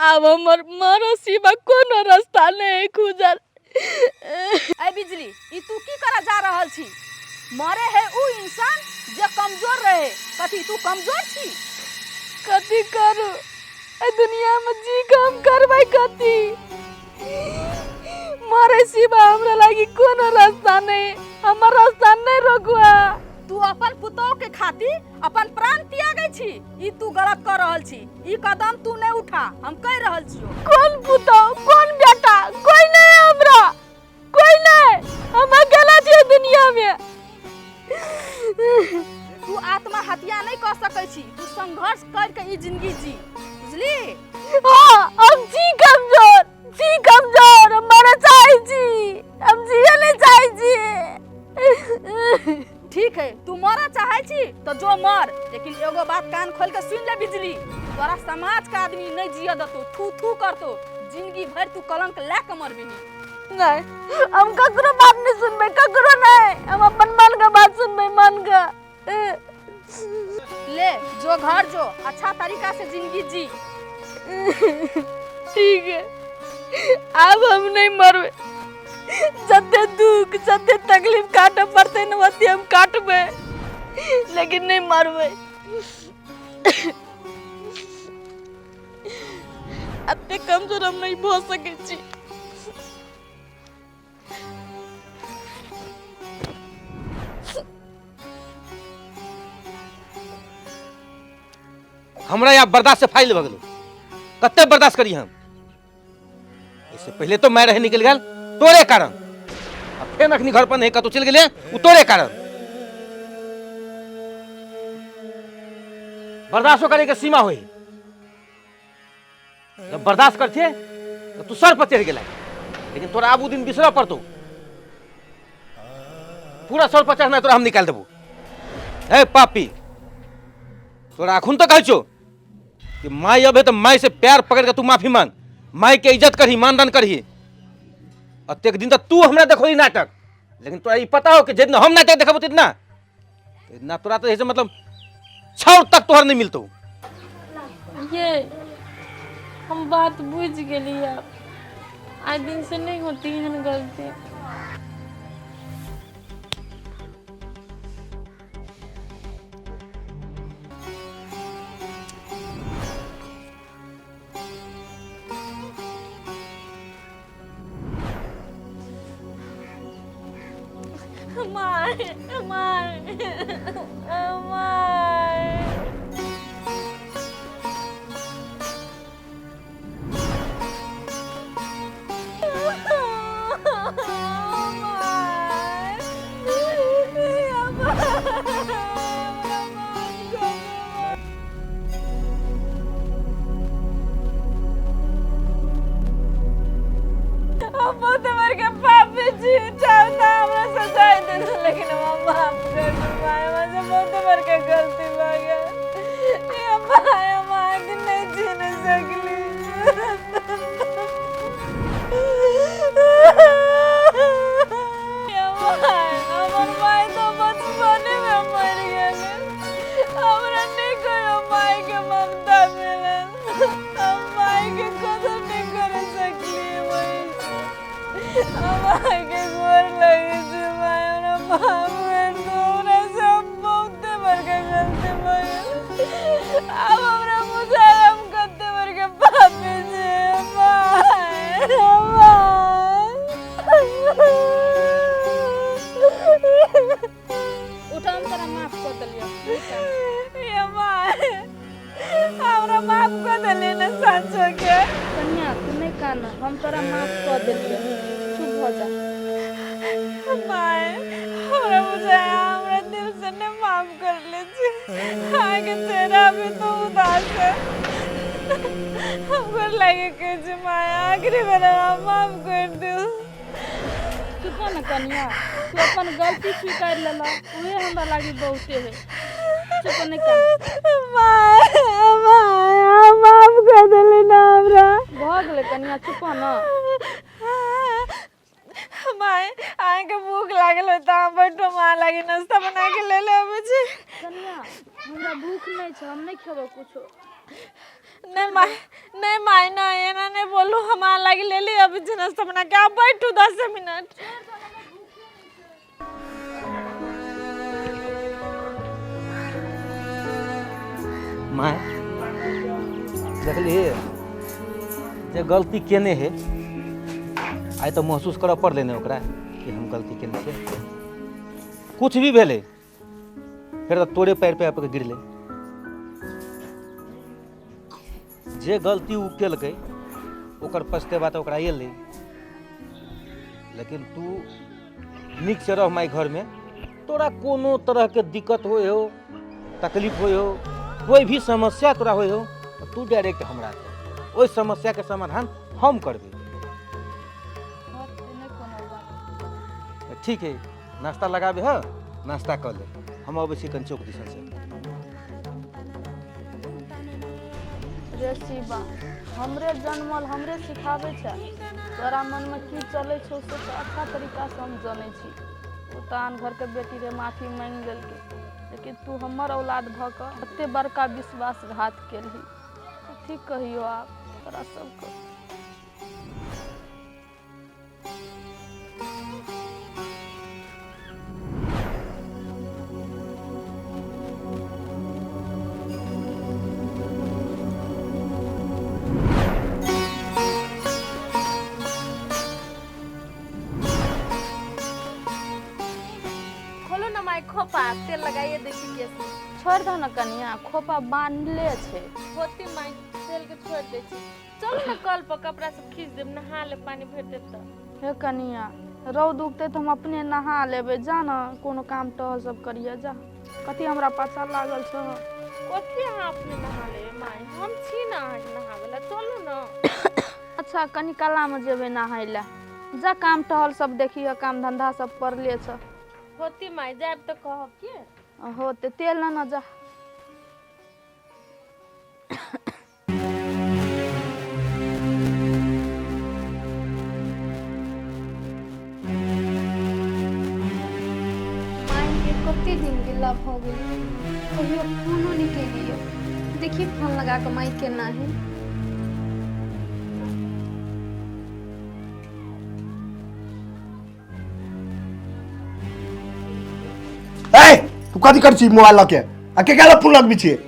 अब हमर मारा सिवा कोनो रास्ता नहीं खुजल। ए बिजली ई तू की करा जा रहल छी? मरे है उ इंसान जे कमजोर रहे, कथी तू कमजोर छी? कथी करू ए दुनिया में जी काम करबै कथी? मारे सिवा हमरा लागी कोनो रास्ता नहीं, हमर रास्ता नहीं रोकुआ। तू अपन पुतोह के खातिर अपन प्राण त्यागै छी, ई तू गलत कर रहल छी। ई कदम तू नहीं उठा, हम कह रहल छियो। कौन पुतोह कौन बेटा? कोई नहीं हमरा, कोई नहीं, हम अकेला छी दुनिया में। तू आत्महत्या नहीं कर सकै छी, तू संघर्ष करके ई जिंदगी जी, बुझली? हाँ हम जी कमजोर हम मरे चाहे छी, हम जिए नहीं चाहे छी। ठीक है तू मरा चाहे छी तो जो मर, लेकिन एगो बात कान खोल के सुन ले बिजली, तोरा समाज का आदमी नहीं जिया दतो, थू थू करतो, जिंदगी भर तू कलंक लेके मरबी नहीं। हम ककरो बात नहीं सुनबे, ककरो नहीं, हम अपन मन का बात सुनबे, मन का। ले जो घर जो अच्छा तरीका से जिंदगी जी। ठीक है अब हम नहीं मरबे, जते दुख जते तकलीफ काटे पड़ते न वते हम काटबे, लेकिन नहीं मरबे। अते कमजोर हम नहीं हो सके छी। हमरा यहाँ बर्दाश्त से फाइल भगलो, कते बर्दाश्त करी हम? इससे पहले तो मैं रहे निकल गया तोरे कारण, अब फिर अखनी घर पर नहीं कतौ चल गए वो तोरे कारण। बर्दाश्त करे के सीमा होई, जब बर्दाश्त करते तो तू सर पर चढ़ गया, लेकिन तोरा अब दिन बिसरा पड़तो, पूरा सर पर चढ़ना तोरा हम निकाल देबो। हे पापी, तोरा अखुन तो कह छो कि माई अब है तो माई से प्यार पकड़ के तू माफी मांग, माई के इज्जत करही, मानदान करही। अतेक दिन तक तू हमरा देखो नाटक, लेकिन तोरा पता हो कि जितना हम नाटक देखबो इतना तोरा तो ऐसे मतलब छाउर तक तोहर नहीं मिलतो। ये हम बात बुझ गेली, अब आज दिन से नहीं होती है गलती। हम तोरा माफ कर देलिए, चुप हो जा। माय हमरा बुझाया हमरा दिल से ने माफ कर ले छी, आगे तेरा भी तो उदास है। हमको लगे कि जी माय आखिरी बार माफ कर दो। चुप न कन्या, तू अपन गलती स्वीकार लेला, उहे हमरा लागी बहुते है। चुप नहीं कर माय माफ कर देले ना हमरा। भ गेले कन्या, चुप न। माय आए के भूख लागल होता, बैठो मां लागी नाश्ता बना के ले ले मुझे। कन्या हमरा भूख नहीं छ, हम नहीं खेबो कुछो। नहीं माय ना एना नहीं बोलू हमारा लगी ले ली अभी जनस बना के आप बैठो 10 मिनट। माय देखलिए जे गलती केने है आई तो महसूस कर पड़ले ने ओकरा कि हम गलती केने से कुछ भी भेले फिर तो तोरे पैर पे आपके गिरले। जे गलती उ केलकै ओकर पछतेवा तो ओकरा एलै, लेकिन तू नीक से रह माय घर में। तोरा कोनो तरह के दिक्कत होय हो, तकलीफ होय हो, कोई भी समस्या तोरा होय हो तो तू डायरेक्ट हमरा ओइ समस्या के समाधान हम करबे। ठीक है, नाश्ता लगाबे है, नाश्ता कर ले, हम अबै छी कन चौक दिसन से। रे शिवा, हमरे जन्मल हमरे सिखावे छ, तोरा मन में की चले छौ से तो अच्छा तरीका से हम जाने छी। तू तान घर के बेटी रे माफी मांग लेलके, लेकिन तू हमर औलाद भ क एते बड़का विश्वासघात केलही। ठीक कहियो आप तोरा सबके। खोपा तेल लगाइए देखी कैसे। छोड़ दो न कनिया, खोपा बांधले छे। होती माई तेल के छोड़ दे छी। चलो ना कल पर कपड़ा सब खींच देब, नहा ले, पानी भर देब त। हे कनिया, रौद उगते तो हम अपने नहा लेबे। जा ना कोनो काम टहल सब करिए जा। कथी हमरा पाछा लागल छ? ओते हां अपने नहा ले माई, हम छी ना नहावेला, चलो ना। अच्छा कनी काला में जेबे नहाइला। जा काम टहल सब देखिए, काम धंधा सब पड़ले छ। होती माई जाब तो कहब के। होते तेल ना जा। कते दिन के लव हो गई, कहियो फोनो नहीं केलिए। देखिए फोन लगा के माई केना है। ए तू कथी कर छी मोबाइल लके आ के काला फोन लगबी छी? कतो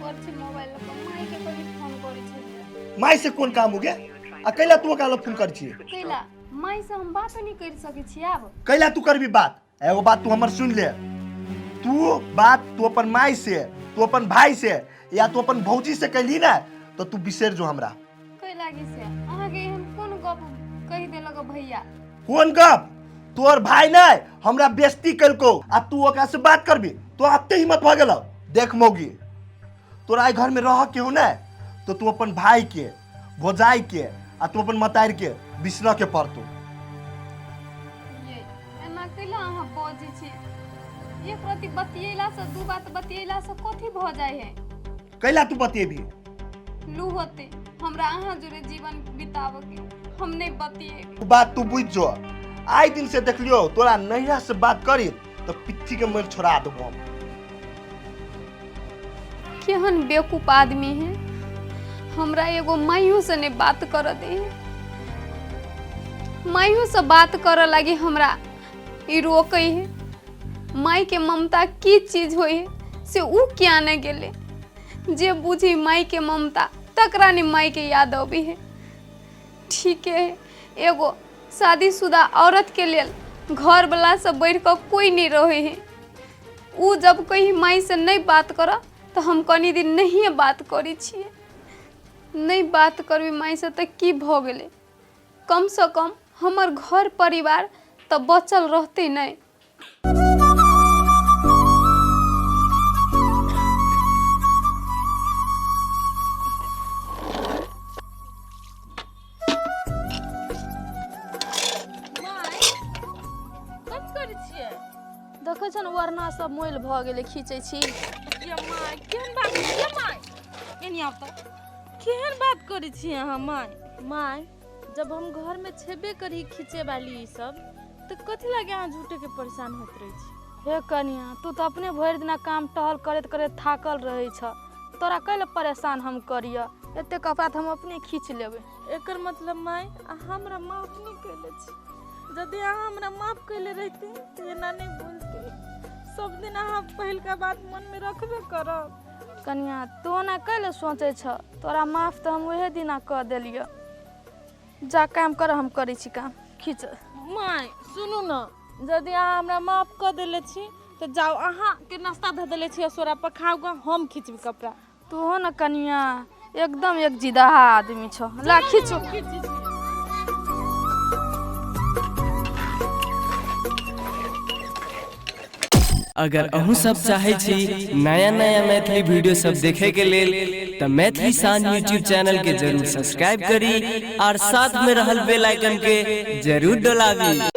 कर छी मोबाइल लके माई के कभी फोन करै छी। माई से कोन काम हो गे आ कैला तू काला फोन कर छी? कैला माई से हम बात नहीं कर सकै छी। अब कैला तू करबी बात? एगो बात तू हमर सुन ले, तू बात तू अपन माई से, तू अपन भाई से या तू अपन भौजी से कैली ना तो तू बिसर जो हमरा। कै लागी से अहाँ के हम कोन गप कहि देलक भैया? कोन गप? तोर भाई नहीं हमरा बेइज्जती कलको आ तू ओकरा से बात करबी तो आते हिम्मत भ गेल। देख मौगी, तोरा आई घर में रह के हो ना तो तू अपन भाई के, भौजाई के आ तू अपन मतार के बिसर के पड़तो। ये एना कैला अहाँ बजै छी? एक रति बतियैला से दू बात बतियैला से कथी भ जाय है? कैला तू बतेबी? लू होते हमरा अहाँ जोरे जीवन बिताव के, हम नहीं बतिए। बात तू बुझ जो। आई दिन से देख लियो तोरा नैया से बात करी तो पिट्ठी के मर छोड़ा देबो हम। केहन बेवकूफ आदमी है, हमरा एगो माइयो से नहीं बात कर दे। माइयो से बात कर लगी हमरा ई रोके है। माई के ममता की चीज होय है से ऊ क्या न गेले। जे बुझी माई के ममता तकरा ने माई के याद आबी है। ठीक है, एगो शादीशुदा औरत के लिए घर वाला से बढ़ कर कोई नहीं रहे है। ऊ जब कहीं माई से नहीं बात कर तो हम कनी दिन नहीं बात करी छिए। नहीं बात करबी माई से तो की भ गेले? कम से कम हमर घर परिवार तो बचल रहते नहीं। देखै छन वरना सब मोइल भ गेले खींचै छी। ये माय केहन बात ये माय एनी आब त केहन बात करै छी अहाँ माय? माय जब हम घर में छेबे करी खींचे वाली ई सब तो कथि लगे अहाँ झूठे के परेशान होत रही छी? हे कनिया, तू तो अपने भरि दिना काम टहल करत करत थाकल रहे छ। तोरा कैले परेशान हम करिए, एते कपड़ा तो हम अपने खींच लेबै। एकर मतलब माय हमरा माफ नहीं कैले छी। यदि अहाँ हमरा माफ कैले रहती तो एना नहीं बोलते। सब दिन अहाँ पहिलका बात मन में रखबे करब। कनिया तू ना कैले सोचे छ, तोरा माफ तो हम वहे दिना कह देलिए। जा काम कर, हम करै छी काम, खींच। माय सुनू न, यदि अहाँ हमरा माफ कर देले छी तो जाओ, अहाँ के नाश्ता धऽ देले छी असोरा पर, खाओ गा, हम खींचबी कपड़ा। तू हो न कनिया एकदम एक जिदाहा आदमी छ। ला खींचो। अगर अहूँ सब चाहे छी नया नया मैथिली वीडियो सब देखे के लेल तो मैथिली साँझ यूट्यूब चैनल के जरूर सब्सक्राइब करी और साथ में रहल बेल आइकन के जरूर दबावी।